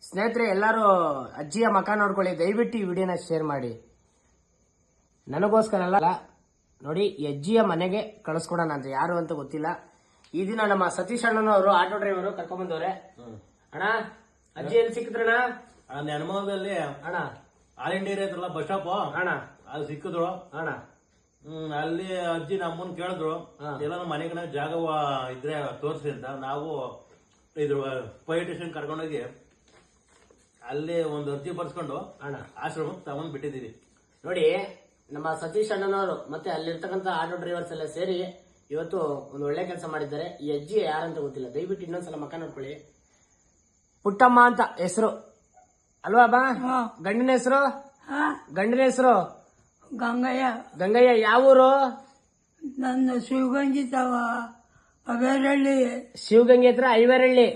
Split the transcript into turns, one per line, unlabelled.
ಸ್ನೇಹಿತರೆ, ಎಲ್ಲರೂ ಅಜ್ಜಿಯ ಮಕ ನೋಡ್ಕೊಳ್ಳಿ. ದಯವಿಟ್ಟು ಈ ವಿಡಿಯೋನ ಶೇರ್ ಮಾಡಿ. ನನಗೋಸ್ಕರ ಅಲ್ಲ ನೋಡಿ, ಈ ಅಜ್ಜಿಯ ಮನೆಗೆ ಕಳಿಸ್ಕೊಡೋಣ ಅಂತ. ಯಾರು ಅಂತ ಗೊತ್ತಿಲ್ಲ. ಈ ದಿನ ನಮ್ಮ ಸತೀಶ್ ಅಣ್ಣನವರು ಆಟೋ ಡ್ರೈವರು ಕರ್ಕೊಂಡ್ಬಂದವ್ರೆ. ಅಣ್ಣ, ಅಜ್ಜಿ ಎಲ್ಲಿ ಸಿಕ್ಕಿದ್ರಣ್ಣ?
ನೆನಮದಲ್ಲಿ
ಅಣ್ಣ
ಆಲ್ ಇಂಡಿಯಾ ಇರತ್ತಲ್ಲ ಬಸ್ ಸ್ಟಾಪ್
ಅಣ್ಣ,
ಅಲ್ಲಿ ಸಿಕ್ಕಿದ್ರು.
ಅಣ್ಣ
ಅಲ್ಲಿ ಅಜ್ಜಿ ನಮ್ಮನ್ ಕೇಳಿದ್ರು, ಎಲ್ಲ ನಮ್ಮ ಮನೆಗೆ ಜಾಗ ಇದ್ರೆ ತೋರಿಸಿ ಅಂತ. ನಾವು ಇದ್ರ ಪೊಲೀಸ್ ಸ್ಟೇಷನ್ ಕರ್ಕೊಂಡೋಗಿ ಅಲ್ಲಿ ಒಂದು ಅರ್ಜಿ ಬರ್ಸ್ಕೊಂಡು
ಅಣ್ಣ
ಆಶ್ರಮಕ್ಕೆ ತಗೊಂಡ್ ಬಿಟ್ಟಿದೀವಿ.
ನೋಡಿ, ನಮ್ಮ ಸತೀಶ್ ಅಣ್ಣನವರು ಮತ್ತೆ ಅಲ್ಲಿರ್ತಕ್ಕಂಥ ಆಟೋ ಡ್ರೈವರ್ಸ್ ಎಲ್ಲ ಸೇರಿ ಇವತ್ತು ಒಂದು ಒಳ್ಳೆ ಕೆಲಸ ಮಾಡಿದ್ದಾರೆ. ಈ ಅಜ್ಜಿ ಯಾರಂತ ಗೊತ್ತಿಲ್ಲ. ದಯವಿಟ್ಟು ಇನ್ನೊಂದ್ಸಲ ಮಕ ನೋಡ್ಕೊಳ್ಳಿ. ಪುಟ್ಟಮ್ಮ ಅಂತ ಹೆಸರು ಅಲ್ವಾ ಬಾ? ಗಂಡಿನ ಹೆಸರು? ಗಂಡಿನ ಹೆಸರು
ಗಂಗಯ್ಯ.
ಗಂಗಯ್ಯ. ಯಾವ ಊರು?
ನನ್ನ ಶಿವಗಂಗಿ ತವ ಅವೇರಳ್ಳಿ.
ಶಿವಗಂಗೆ ಹತ್ರ ಐವರಳ್ಳಿ.